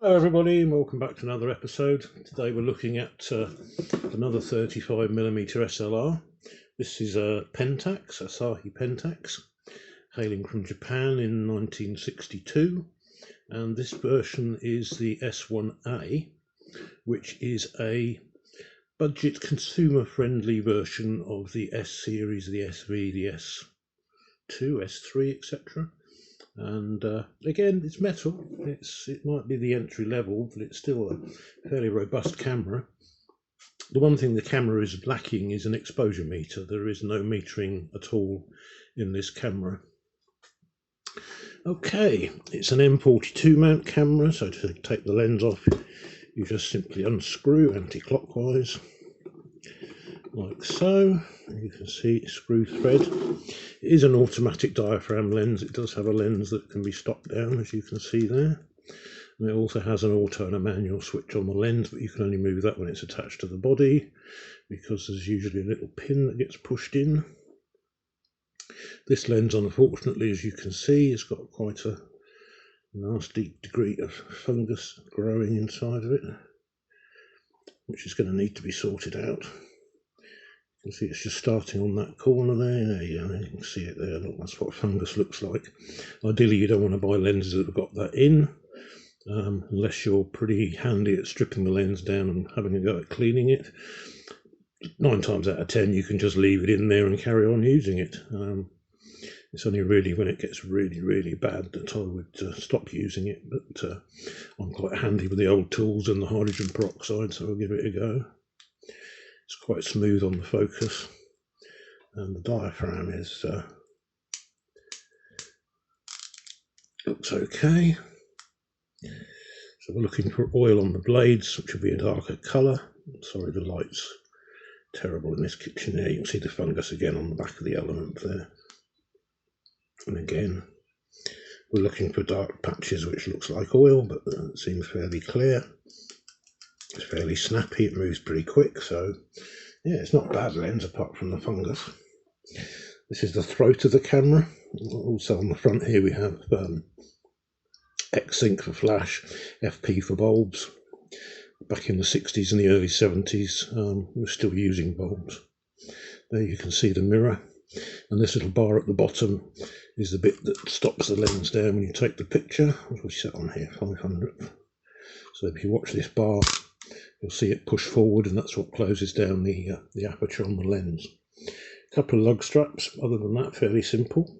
Hello everybody and welcome back to another episode. Today we're looking at another 35mm SLR. This is a Pentax, Asahi Pentax, hailing from Japan in 1962, and this version is the S1a, which is a budget consumer friendly version of the S series, the SV, the S2, S3, etc. And again, it's metal. It might be the entry level, but it's still a fairly robust camera. The one thing the camera is lacking is an exposure meter. There is no metering at all in this camera. Okay, it's an M42 mount camera, so to take the lens off, you just simply unscrew anti-clockwise, like so. You can see screw thread. It is an automatic diaphragm lens. It does have a lens that can be stopped down, as you can see there. And it also has an auto and a manual switch on the lens, but you can only move that when it's attached to the body, because there's usually a little pin that gets pushed in. This lens, unfortunately, as you can see, has got quite a nasty degree of fungus growing inside of it, which is going to need to be sorted out. You can see it's just starting on that corner there. There you go, you can see it there. Look, that's what fungus looks like. Ideally, you don't want to buy lenses that have got that in, unless you're pretty handy at stripping the lens down and having a go at cleaning it. 9 times out of 10, you can just leave it in there and carry on using it. It's only really when it gets really, really bad that I would stop using it, but I'm quite handy with the old tools and the hydrogen peroxide, so I'll give it a go. It's quite smooth on the focus, and the diaphragm is looks okay. So we're looking for oil on the blades, which will be a darker colour. Sorry, the light's terrible in this kitchen here. You can see the fungus again on the back of the element there. And again, we're looking for dark patches, which looks like oil, but it seems fairly clear. It's fairly snappy, it moves pretty quick, so yeah, it's not a bad lens apart from the fungus. This is the throat of the camera. Also on the front here we have X-Sync for flash, FP for bulbs. Back in the 60s and the early 70s, we were still using bulbs. There you can see the mirror, and this little bar at the bottom is the bit that stops the lens down when you take the picture. What we set on here, 500. So if you watch this bar, you'll see it push forward, and that's what closes down the aperture on the lens. A couple of lug straps. Other than that, fairly simple.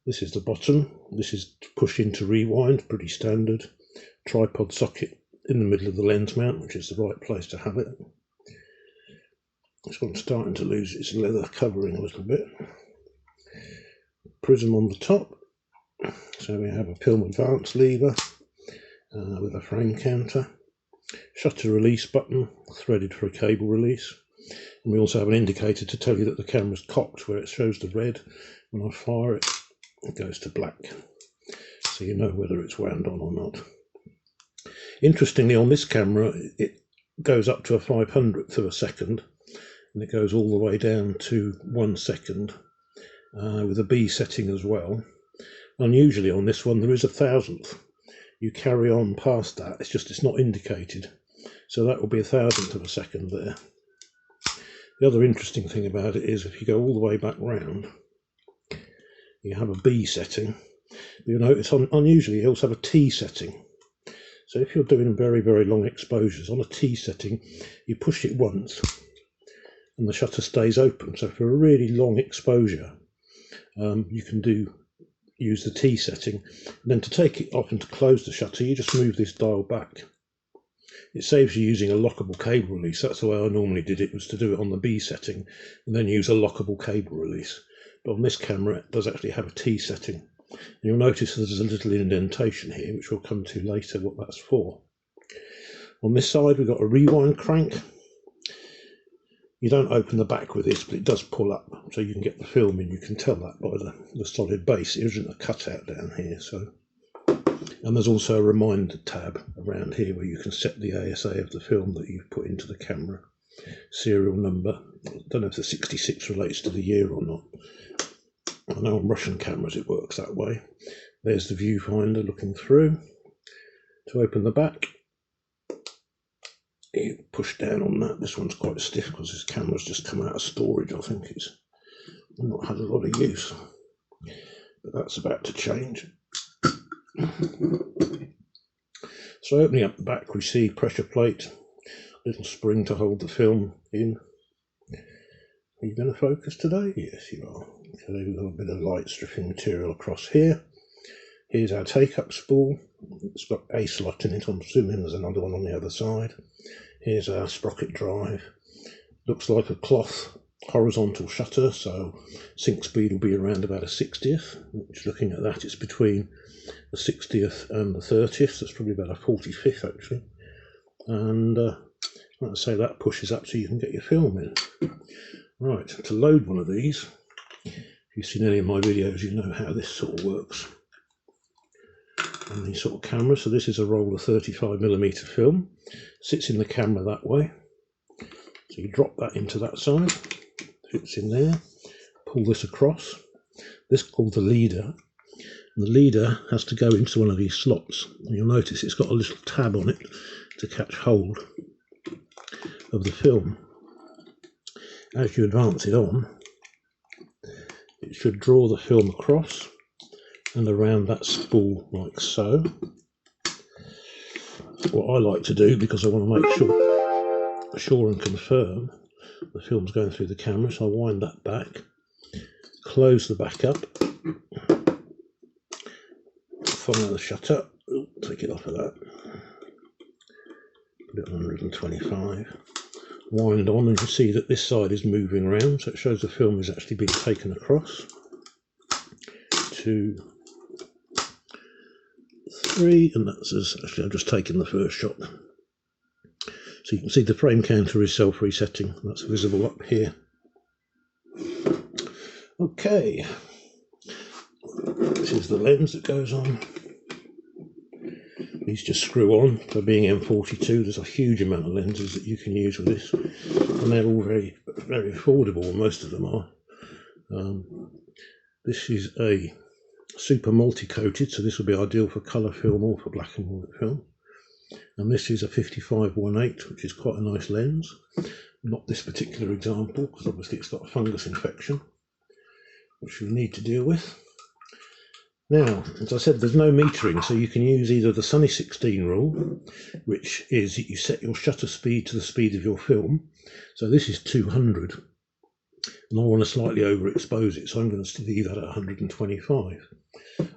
This is the bottom. This is to push in to rewind, pretty standard. Tripod socket in the middle of the lens mount, which is the right place to have it. This one's starting to lose its leather covering a little bit. Prism on the top. So we have a film advance lever with a frame counter. Shutter release button, threaded for a cable release. And we also have an indicator to tell you that the camera's cocked, where it shows the red. When I fire it, it goes to black, so you know whether it's wound on or not. Interestingly, on this camera, it goes up to a 500th of a second, and it goes all the way down to 1 second, with a B setting as well. Unusually on this one, there is a 1,000th. You carry on past that, it's not indicated, so that will be 1,000th of a second there. The other interesting thing about it is if you go all the way back round, you have a B setting. You'll notice unusually you also have a T setting. So if you're doing very, very long exposures, on a T setting, you push it once and the shutter stays open. So for a really long exposure, you can use the T setting. And then to take it off and to close the shutter, you just move this dial back. It saves you using a lockable cable release. That's the way I normally did it, was to do it on the B setting and then use a lockable cable release. But on this camera, it does actually have a T setting. And you'll notice there's a little indentation here, which we'll come to later what that's for. On this side, we've got a rewind crank. You don't open the back with this, but it does pull up, so you can get the film in. You can tell that by the solid base. It isn't a cutout down here. And there's also a reminder tab around here where you can set the ASA of the film that you've put into the camera. Serial number. I don't know if the 66 relates to the year or not. I know on Russian cameras it works that way. There's the viewfinder looking through. To open the back, you push down on that. This one's quite stiff because this camera's just come out of storage. I think it's not had a lot of use, but that's about to change. So opening up the back, we see pressure plate, little spring to hold the film in. Are you going to focus today? Yes, you are. Okay, we've got a bit of light stripping material across here. Here's our take-up spool. It's got a slot in it. I'm assuming there's another one on the other side. Here's our sprocket drive. Looks like a cloth horizontal shutter, so sync speed will be around about a 60th, which looking at that, it's between the 60th and the 30th, so it's probably about a 45th actually. And like I say, that pushes up so you can get your film in. Right, to load one of these, if you've seen any of my videos, you know how this sort of works on these sort of cameras. So this is a roll of 35mm film, sits in the camera that way. So you drop that into that side, fits in there, pull this across. This is called the leader. And the leader has to go into one of these slots. And you'll notice it's got a little tab on it to catch hold of the film. As you advance it on, it should draw the film across and around that spool like so. What I like to do, because I want to make sure and confirm the film's going through the camera, so I wind that back, close the back up, follow the shutter, take it off of that, put it on 125, wind on, and you see that this side is moving around, so it shows the film is actually being taken across. 2, 3, and that's actually I've just taken the first shot. So you can see the frame counter is self-resetting. That's visible up here. Okay, this is the lens that goes on. These just screw on. For being M42, there's a huge amount of lenses that you can use with this, and they're all very, very affordable. Most of them are. This is a super multi-coated, so this will be ideal for colour film or for black and white film. And this is a 55-1/8, which is quite a nice lens. Not this particular example, because obviously it's got a fungus infection, which we need to deal with. Now, as I said, there's no metering, so you can use either the Sunny 16 rule, which is that you set your shutter speed to the speed of your film. So this is 200, and I want to slightly overexpose it, so I'm going to leave that at 125.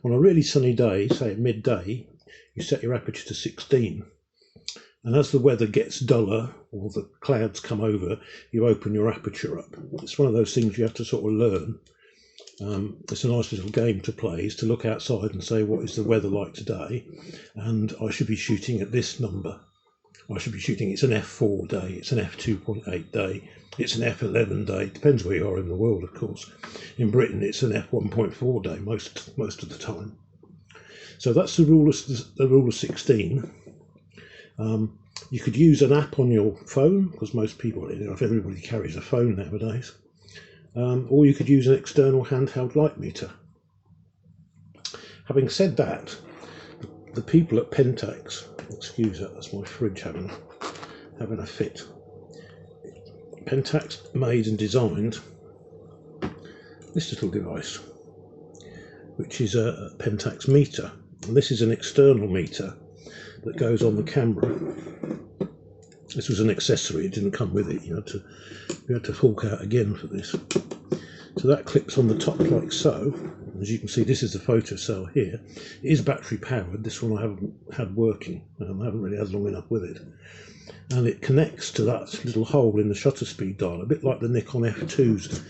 On a really sunny day, say at midday, you set your aperture to 16, and as the weather gets duller or the clouds come over, you open your aperture up. It's one of those things you have to sort of learn. It's a nice little game to play, is to look outside and say, what is the weather like today, and I should be shooting at this number. I should be shooting, it's an f4 day, it's an f2.8 day, it's an f11 day. It depends where you are in the world, of course. In Britain it's an f1.4 day most of the time. So that's the rule of 16. You could use an app on your phone, because most people, if everybody carries a phone nowadays, or you could use an external handheld light meter. Having said that, the people at Pentax, excuse that, that's my fridge having a fit. Pentax made and designed this little device, which is a Pentax meter, and this is an external meter that goes on the camera. This was an accessory, it didn't come with it, you had to fork out again for this. So that clips on the top like so. As you can see, this is the photocell here. It is battery powered. This one I haven't had working. I haven't really had long enough with it. And it connects to that little hole in the shutter speed dial, a bit like the Nikon F2's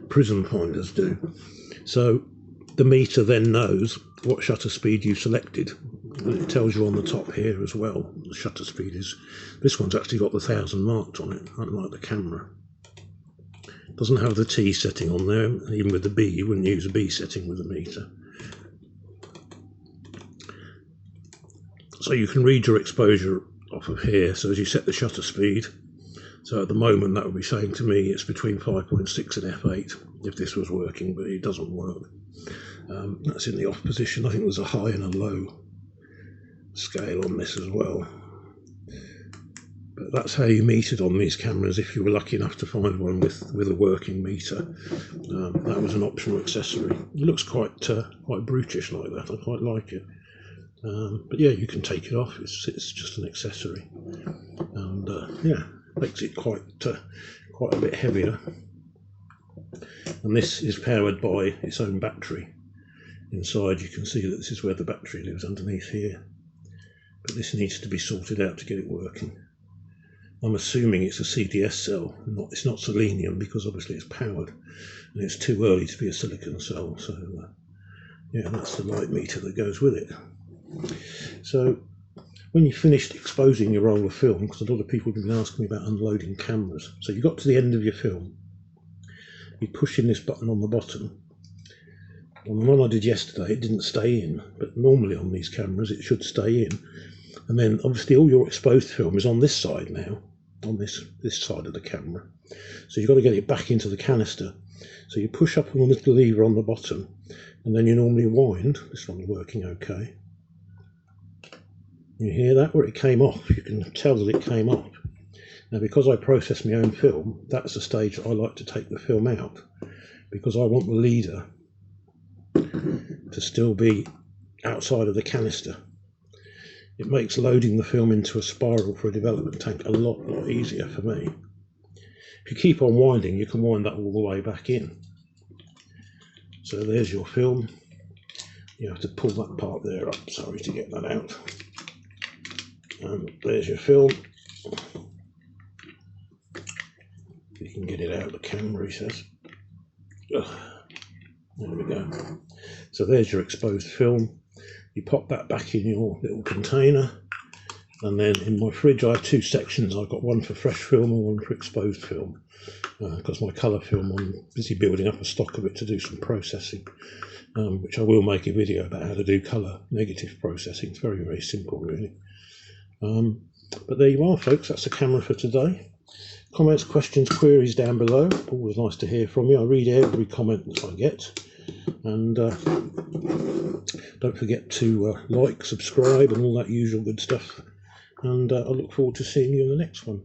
prism finders do. So the meter then knows what shutter speed you selected. And it tells you on the top here as well. The shutter speed is, this one's actually got the 1000 marked on it, unlike the camera. It doesn't have the T setting on there, and even with the B, you wouldn't use a B setting with a meter. So you can read your exposure off of here. So as you set the shutter speed, so at the moment that would be saying to me it's between 5.6 and f8 if this was working, but it doesn't work. That's in the off position. I think there's a high and a low scale on this as well. But that's how you meter it on these cameras if you were lucky enough to find one with a working meter. That was an optional accessory. It looks quite brutish like that. I quite like it. But yeah, you can take it off. It's just an accessory, and yeah, makes it quite a bit heavier. And this is powered by its own battery. Inside you can see that this is where the battery lives, underneath here. But this needs to be sorted out to get it working. I'm assuming it's a CDS cell, it's not selenium, because obviously it's powered and it's too early to be a silicon cell. So yeah, that's the light meter that goes with it. So when you finished exposing your roll of film, because a lot of people have been asking me about unloading cameras, so you got to the end of your film, you push in this button on the bottom. On the one I did yesterday, it didn't stay in, but normally on these cameras it should stay in. And then obviously all your exposed film is on this side now, on this side of the camera. So you've got to get it back into the canister. So you push up on the little lever on the bottom, and then you normally wind. This one's working okay. You hear that where it came off? You can tell that it came off. Now, because I process my own film, that's the stage that I like to take the film out, because I want the leader to still be outside of the canister. It makes loading the film into a spiral for a development tank a lot easier for me. If you keep on winding, you can wind that all the way back in. So there's your film. You have to pull that part there up, sorry, to get that out. And there's your film. You can get it out of the camera, he says. Ugh. There we go. So there's your exposed film. You pop that back in your little container, and then in my fridge I have two sections. I've got one for fresh film and one for exposed film, because my colour film, I'm busy building up a stock of it to do some processing, which I will make a video about how to do colour negative processing. It's very, very simple really. But there you are, folks. That's the camera for today. Comments, questions, queries down below. Always nice to hear from you. I read every comment that I get. And don't forget to like, subscribe and all that usual good stuff. And I look forward to seeing you in the next one.